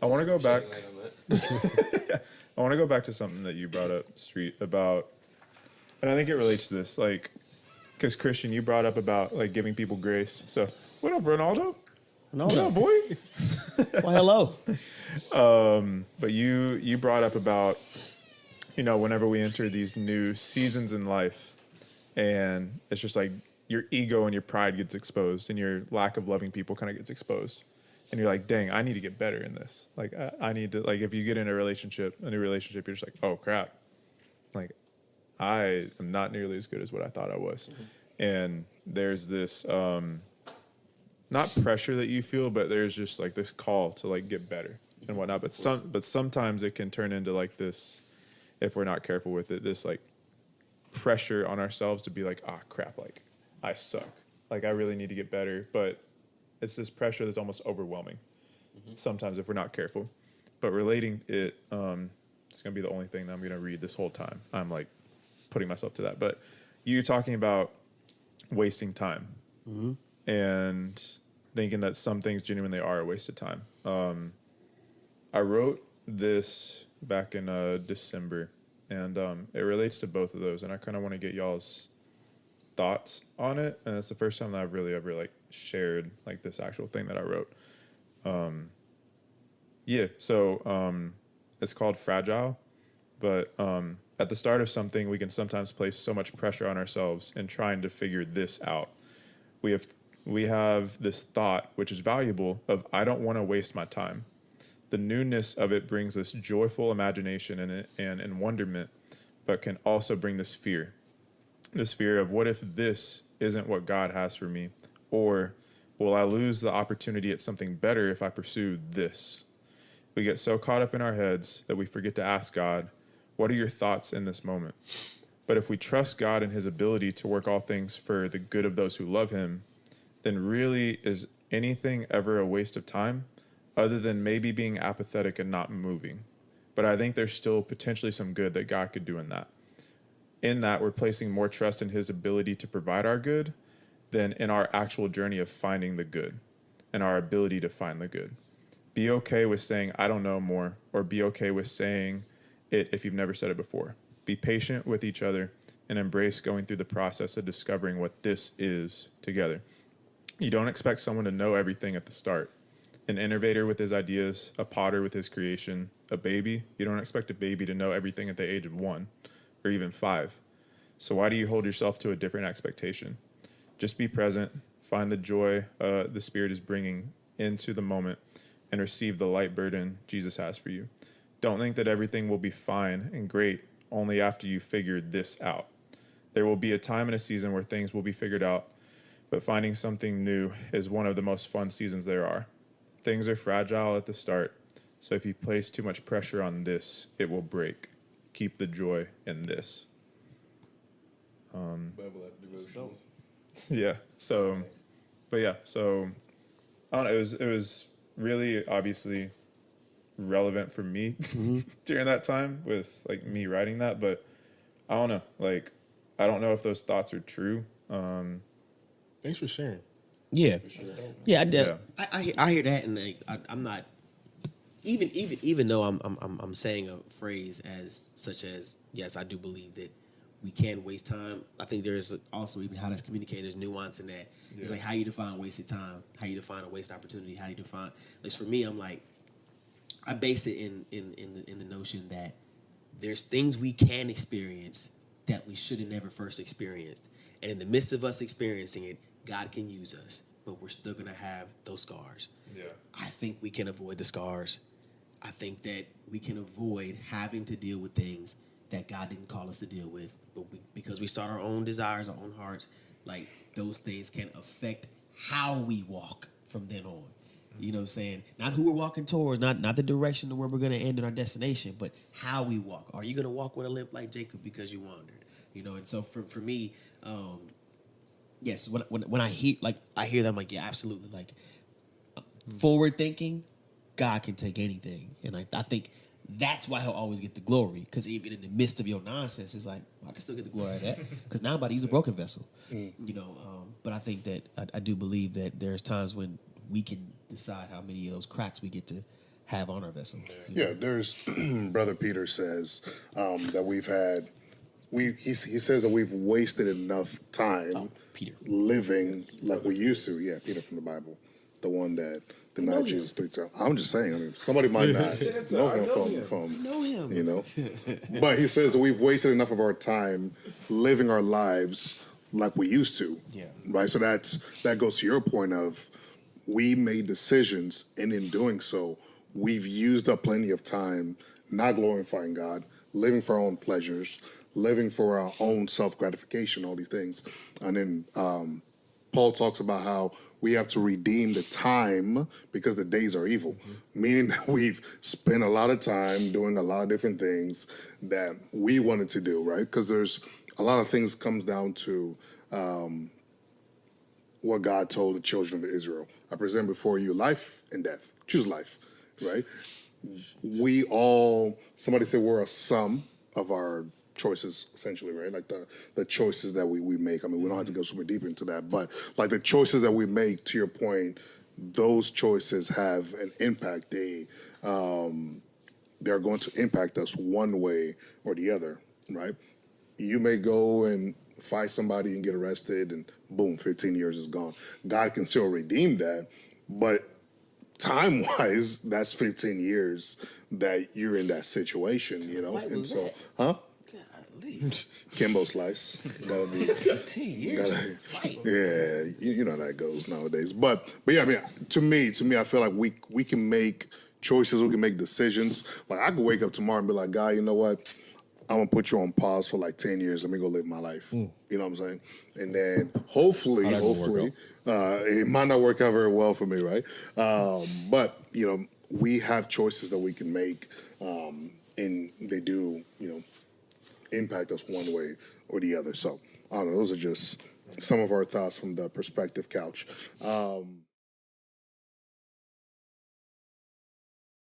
I want to go back. Shedding light on that. I want to go back to something that you brought up, Street, about, and I think it relates to this, like, because Christian, you brought up about like giving people grace. So, what up, Ronaldo? What up, boy? Well, hello. But you brought up about, whenever we enter these new seasons in life, and it's just like your ego and your pride gets exposed, and your lack of loving people kind of gets exposed, and you're like, dang, I need to get better in this. Like, I need to, like, if you get in a new relationship, you're just like, oh crap, like, I am not nearly as good as what I thought I was, and there's this not pressure that you feel, but there's just like this call to like get better and whatnot. But sometimes it can turn into like this, if we're not careful with it, this like pressure on ourselves to be like, ah, crap, like I suck, like I really need to get better. But it's this pressure that's almost overwhelming sometimes if we're not careful. But relating it, it's gonna be the only thing that I'm gonna read this whole time. I'm like putting myself to that. But you talking about wasting time and thinking that some things genuinely are a waste of time. I wrote this back in December, and it relates to both of those, and I kind of want to get y'all's thoughts on it. And it's the first time that I've really ever like shared like this actual thing that I wrote. So it's called Fragile, but at the start of something, we can sometimes place so much pressure on ourselves in trying to figure this out. We have this thought, which is valuable, of I don't want to waste my time. The newness of it brings this joyful imagination and wonderment, but can also bring this fear of what if this isn't what God has for me, or will I lose the opportunity at something better if I pursue this? We get so caught up in our heads that we forget to ask God, what are your thoughts in this moment? But if we trust God and his ability to work all things for the good of those who love him, then really is anything ever a waste of time other than maybe being apathetic and not moving? But I think there's still potentially some good that God could do in that. In that, we're placing more trust in his ability to provide our good than in our actual journey of finding the good and our ability to find the good. Be okay with saying, I don't know more, or be okay with saying it if you've never said it before. Be patient with each other and embrace going through the process of discovering what this is together. You don't expect someone to know everything at the start. An innovator with his ideas, a potter with his creation, a baby. You don't expect a baby to know everything at the age of 1 or even 5. So why do you hold yourself to a different expectation? Just be present, find the joy the Spirit is bringing into the moment, and receive the light burden Jesus has for you. Don't think that everything will be fine and great only after you figured this out. There will be a time and a season where things will be figured out, but finding something new is one of the most fun seasons there are. Things are fragile at the start, so if you place too much pressure on this, it will break. Keep the joy in this. Yeah. So I don't know. It was really obviously relevant for me during that time with like me writing that, but I don't know. Like, I don't know if those thoughts are true. Thanks for sharing. Yeah, Sure. yeah, I did. Yeah. I hear that, and like, I'm not even though I'm saying a phrase as such as, yes, I do believe that we can waste time. I think there's also even how that's communicated. There's nuance in that. Yeah. It's like how you define wasted time, how you define a waste opportunity, how you define. Like for me, I'm like, I base it in the notion that there's things we can experience that we should have never first experienced, and in the midst of us experiencing it, God can use us, but we're still gonna have those scars. Yeah. I think we can avoid the scars. I think that we can avoid having to deal with things that God didn't call us to deal with, but because we start our own desires, our own hearts, like those things can affect how we walk from then on. You know what I'm saying? Not who we're walking towards, not the direction of where we're going to end in our destination, but how we walk. Are you going to walk with a limp like Jacob because you wandered? You know, and so for me, yes, when I hear that, I'm like, yeah, absolutely. Like, forward thinking, God can take anything. And I think that's why he'll always get the glory. Because even in the midst of your nonsense, it's like, I can still get the glory of that. Because now I'm about to use a broken vessel. You know, but I think that I do believe that there's times when we can decide how many of those cracks we get to have on our vessel. Yeah, there's Brother Peter says that he says that we've wasted enough time Peter. living like we used to. Yeah, Peter from the Bible, the one that denied Jesus 3 times. I'm just saying. I mean, somebody might not know him from know him. you know, but he says that we've wasted enough of our time living our lives like we used to. Yeah. Right. So that goes to your point of we made decisions, and in doing so, we've used up plenty of time not glorifying God, living for our own pleasures, living for our own self-gratification, all these things. And then Paul talks about how we have to redeem the time because the days are evil, meaning that we've spent a lot of time doing a lot of different things that we wanted to do, right? Because there's a lot of things comes down to what God told the children of Israel. I present before you life and death. Choose life, right? We all, somebody said we're a sum of our choices, essentially, right? Like the choices that we make. I mean, we don't have to go super deep into that, but like the choices that we make, to your point, those choices have an impact. They're going to impact us one way or the other, right? You may go and fight somebody and get arrested and boom, 15 years is gone. God can still redeem that, but time-wise, that's 15 years that you're in that situation, you know? What fight And was so, that? huh? Golly. Kimbo slice. Gotta be, 15 years. gotta- Fight. yeah, you know how that goes nowadays. But yeah, I mean, to me, I feel like we can make choices, we can make decisions. Like I could wake up tomorrow and be like, God, you know what? I'm gonna put you on pause for like 10 years. Let me go live my life. You know what I'm saying? And then hopefully, it might not work out very well for me, right? But you know, we have choices that we can make, and they do, you know, impact us one way or the other. So I don't know. Those are just some of our thoughts from the perspective couch.